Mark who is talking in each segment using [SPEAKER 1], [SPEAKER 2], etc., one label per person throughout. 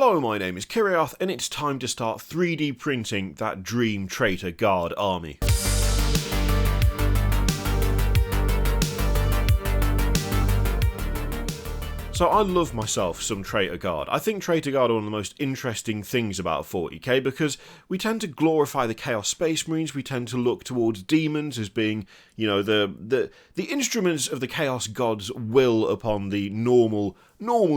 [SPEAKER 1] Hello, my name is Kiriath, and it's time to start 3D printing that dream Traitor Guard army. So I love myself some Traitor Guard. I think Traitor Guard are one of the most interesting things about 40k because we tend to glorify the Chaos Space Marines, we tend to look towards demons as being, you know, the instruments of the Chaos God's will upon the normal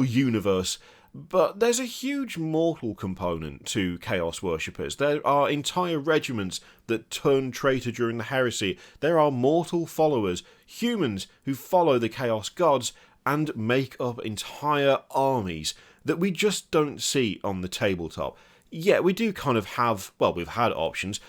[SPEAKER 1] universe. But there's a huge mortal component to Chaos Worshippers. There are entire regiments that turn traitor during the heresy. There are mortal followers, humans who follow the Chaos Gods and make up entire armies that we just don't see on the tabletop. Yeah, we do kind of have, well, we've had options.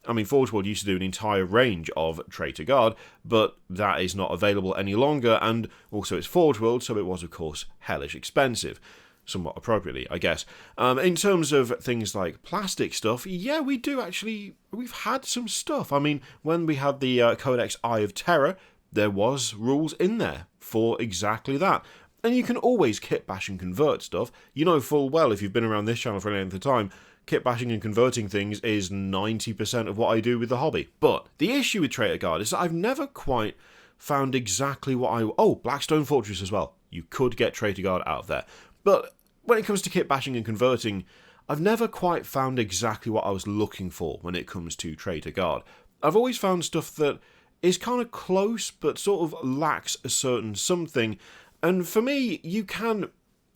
[SPEAKER 1] I mean, Forge World used to do an entire range of Traitor Guard, but that is not available any longer, and also it's Forge World, so it was, of course, hellish expensive. Somewhat appropriately, I guess. In terms of things like plastic stuff, yeah, we've had some stuff. I mean, when we had the Codex Eye of Terror, there was rules in there for exactly that. And you can always kit bash and convert stuff. You know full well, if you've been around this channel for any length of time, kit bashing and converting things is 90% of what I do with the hobby. But the issue with Traitor Guard is that I've never quite found exactly what Blackstone Fortress as well. You could get Traitor Guard out of there. But when it comes to kit bashing and converting, I've never quite found exactly what I was looking for when it comes to Traitor Guard. I've always found stuff that is kind of close, but sort of lacks a certain something, and for me, you can,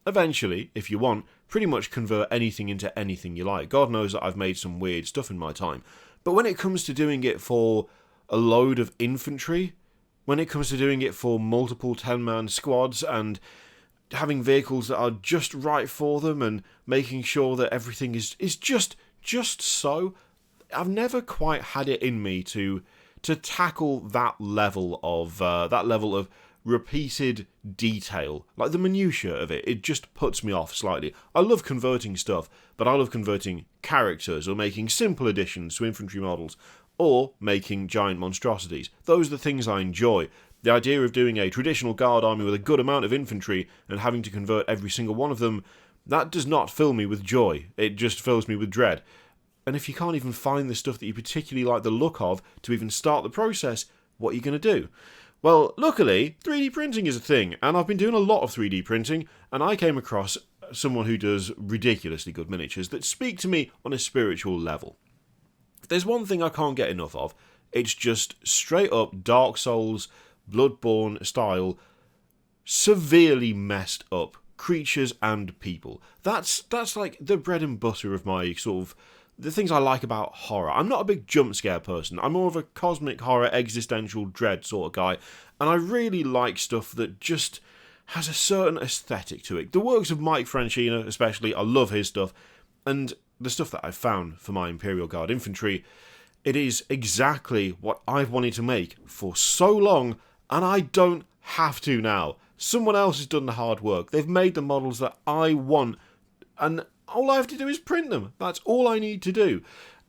[SPEAKER 1] eventually, if you want, pretty much convert anything into anything you like. God knows that I've made some weird stuff in my time, but when it comes to doing it for a load of infantry, when it comes to doing it for multiple 10-man squads, and having vehicles that are just right for them, and making sure that everything is just so, I've never quite had it in me to tackle that level of repeated detail, like the minutiae of it. It just puts me off slightly. I love converting stuff, but I love converting characters, or making simple additions to infantry models, or making giant monstrosities. Those are the things I enjoy. The idea of doing a traditional guard army with a good amount of infantry and having to convert every single one of them, that does not fill me with joy. It just fills me with dread. And if you can't even find the stuff that you particularly like the look of to even start the process, what are you going to do? Well, luckily, 3D printing is a thing, and I've been doing a lot of 3D printing, and I came across someone who does ridiculously good miniatures that speak to me on a spiritual level. If there's one thing I can't get enough of, it's just straight up Dark Souls, Bloodborne style, severely messed up creatures and people. That's like the bread and butter of my sort of the things I like about horror. I'm not a big jump scare person. I'm more of a cosmic horror, existential dread sort of guy. And I really like stuff that just has a certain aesthetic to it. The works of Mike Francina, especially, I love his stuff. And the stuff that I've found for my Imperial Guard infantry, it is exactly what I've wanted to make for so long, and I don't have to now. Someone else has done the hard work. They've made the models that I want, and all I have to do is print them. That's all I need to do.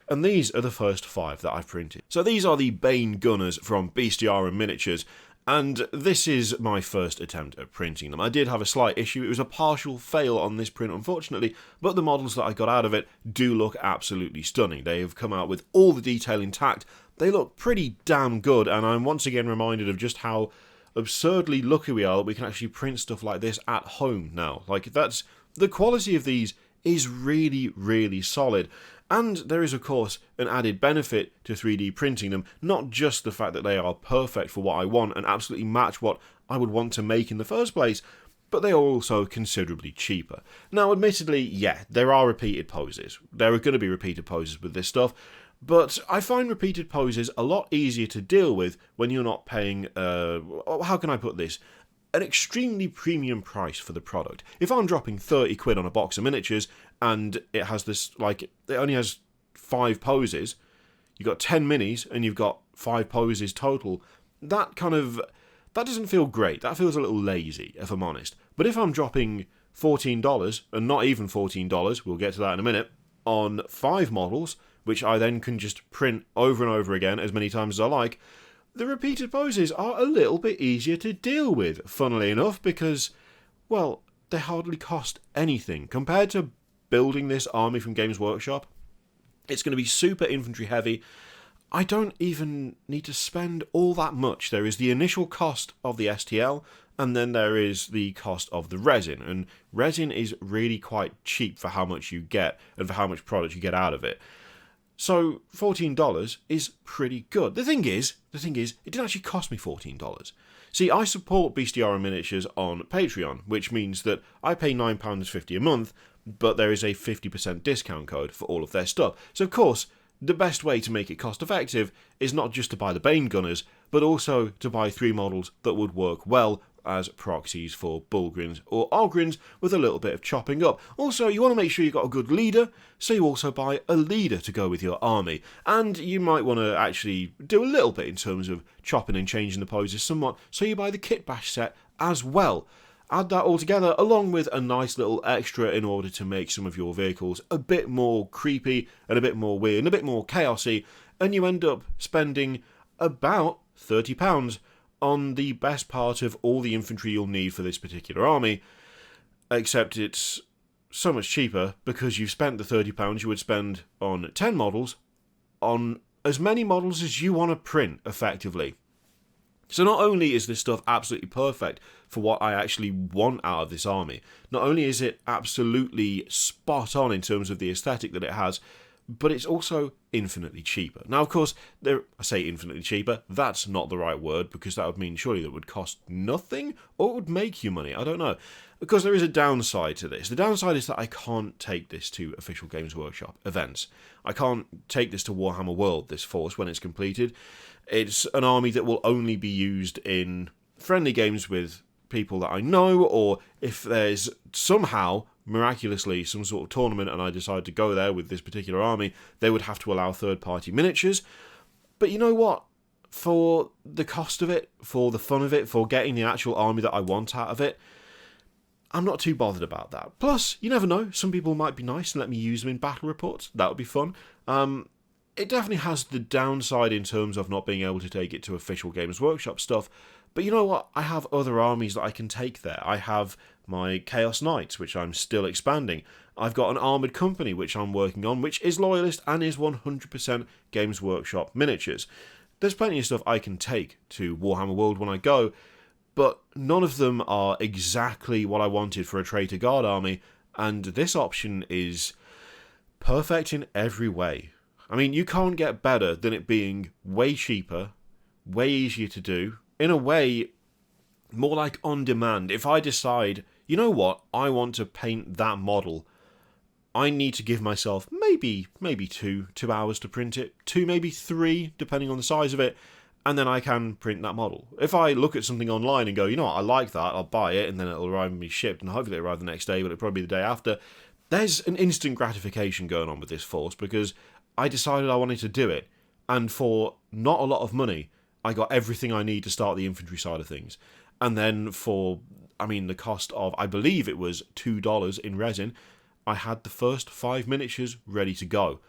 [SPEAKER 1] And these are the first 5 that I've printed. So these are the Bane Gunners from Bestiarum Miniatures, and this is my first attempt at printing them. I did have a slight issue. It was a partial fail on this print, unfortunately, but the models that I got out of it do look absolutely stunning. They have come out with all the detail intact. They look pretty damn good, and I'm once again reminded of just how absurdly lucky we are that we can actually print stuff like this at home now. Like, that's the quality of these is really, really solid. And there is, of course, an added benefit to 3D printing them, not just the fact that they are perfect for what I want and absolutely match what I would want to make in the first place, but they are also considerably cheaper. Now, admittedly, yeah, there are repeated poses. There are going to be repeated poses with this stuff, but I find repeated poses a lot easier to deal with when you're not paying, how can I put this? An extremely premium price for the product. If I'm dropping 30 quid on a box of miniatures and it has this, like, it only has 5 poses, you've got 10 minis and you've got 5 poses total, that doesn't feel great. That feels a little lazy, if I'm honest. But if I'm dropping $14, and not even $14, we'll get to that in a minute, on 5 models, which I then can just print over and over again as many times as I like, the repeated poses are a little bit easier to deal with, funnily enough, because, well, they hardly cost anything compared to building this army from Games Workshop. It's going to be super infantry heavy. I don't even need to spend all that much. There is the initial cost of the STL, and then there is the cost of the resin. And resin is really quite cheap for how much you get and for how much product you get out of it. So $14 is pretty good. The thing is, it didn't actually cost me $14. See, I support Bestiaria Miniatures on Patreon, which means that I pay £9.50 a month, but there is a 50% discount code for all of their stuff. So of course, the best way to make it cost effective is not just to buy the Bane Gunners, but also to buy 3 models that would work well as proxies for Bulgrins or Ogrins with a little bit of chopping up. Also, you want to make sure you've got a good leader, so you also buy a leader to go with your army. And you might want to actually do a little bit in terms of chopping and changing the poses somewhat, so you buy the Kit Bash set as well. Add that all together along with a nice little extra in order to make some of your vehicles a bit more creepy and a bit more weird and a bit more chaosy, and you end up spending about £30 on the best part of all the infantry you'll need for this particular army, except it's so much cheaper because you've spent the £30 you would spend on 10 models on as many models as you want to print effectively. So not only is this stuff absolutely perfect for what I actually want out of this army, not only is it absolutely spot on in terms of the aesthetic that it has, but it's also infinitely cheaper. Now, of course, I say infinitely cheaper, that's not the right word, because that would mean surely that it would cost nothing, or it would make you money, I don't know. Because there is a downside to this. The downside is that I can't take this to official Games Workshop events. I can't take this to Warhammer World, this force, when it's completed. It's an army that will only be used in friendly games with people that I know, or if there's somehow, miraculously, some sort of tournament and I decide to go there with this particular army, they would have to allow third-party miniatures. But you know what? For the cost of it, for the fun of it, for getting the actual army that I want out of it, I'm not too bothered about that. Plus, you never know, some people might be nice and let me use them in battle reports. That would be fun. It definitely has the downside in terms of not being able to take it to official Games Workshop stuff. But you know what? I have other armies that I can take there. I have my Chaos Knights, which I'm still expanding. I've got an Armoured Company, which I'm working on, which is Loyalist and is 100% Games Workshop miniatures. There's plenty of stuff I can take to Warhammer World when I go, but none of them are exactly what I wanted for a Traitor Guard army, and this option is perfect in every way. I mean, you can't get better than it being way cheaper, way easier to do, in a way, more like on demand. If I decide, you know what, I want to paint that model, I need to give myself maybe 2 hours to print it, 2, maybe 3, depending on the size of it, and then I can print that model. If I look at something online and go, you know what, I like that, I'll buy it, and then it'll arrive and be shipped, and hopefully it'll arrive the next day, but it'll probably be the day after, there's an instant gratification going on with this force, because I decided I wanted to do it, and for not a lot of money, I got everything I need to start the infantry side of things. And then for, the cost of, I believe it was $2 in resin, I had the first 5 miniatures ready to go.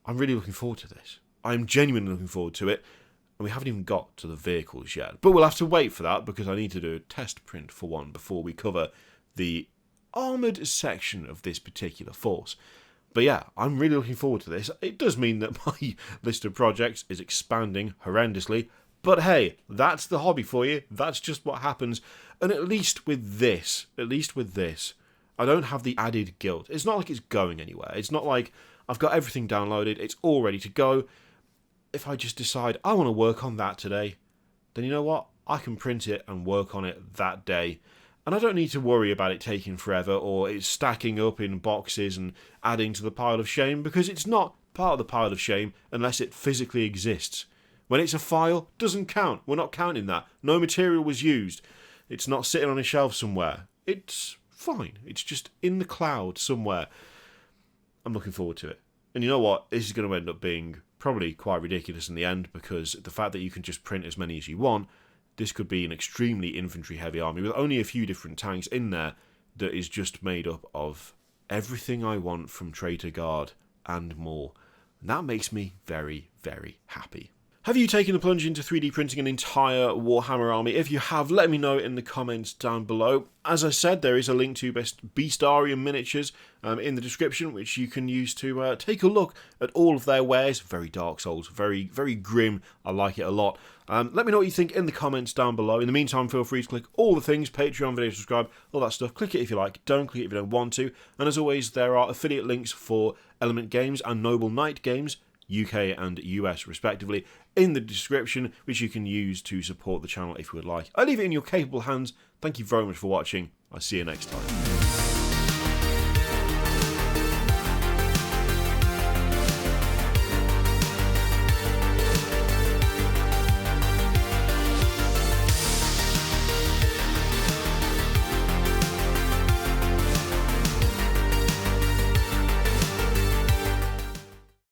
[SPEAKER 1] I'm really looking forward to this. I'm genuinely looking forward to it. And we haven't even got to the vehicles yet. But we'll have to wait for that, because I need to do a test print for one before we cover the armoured section of this particular force. But yeah, I'm really looking forward to this. It does mean that my list of projects is expanding horrendously. But hey, that's the hobby for you. That's just what happens. And at least with this, I don't have the added guilt. It's not like it's going anywhere. It's not like I've got everything downloaded. It's all ready to go. If I just decide I want to work on that today, then you know what? I can print it and work on it that day. And I don't need to worry about it taking forever or it's stacking up in boxes and adding to the pile of shame, because it's not part of the pile of shame unless it physically exists. When it's a file, doesn't count. We're not counting that. No material was used. It's not sitting on a shelf somewhere. It's fine. It's just in the cloud somewhere. I'm looking forward to it. And you know what? This is going to end up being probably quite ridiculous in the end, because the fact that you can just print as many as you want, this could be an extremely infantry-heavy army with only a few different tanks in there that is just made up of everything I want from Traitor Guard and more. And that makes me very, very happy. Have you taken the plunge into 3D printing an entire Warhammer army? If you have, let me know in the comments down below. As I said, there is a link to Beastarium miniatures in the description, which you can use to take a look at all of their wares. Very Dark Souls, very, very grim. I like it a lot. Let me know what you think in the comments down below. In the meantime, feel free to click all the things, Patreon, video, subscribe, all that stuff. Click it if you like, don't click it if you don't want to. And as always, there are affiliate links for Element Games and Noble Knight Games, UK and US respectively, in the description, which you can use to support the channel if you would like. I leave it in your capable hands. Thank you very much for watching. I'll see you next time.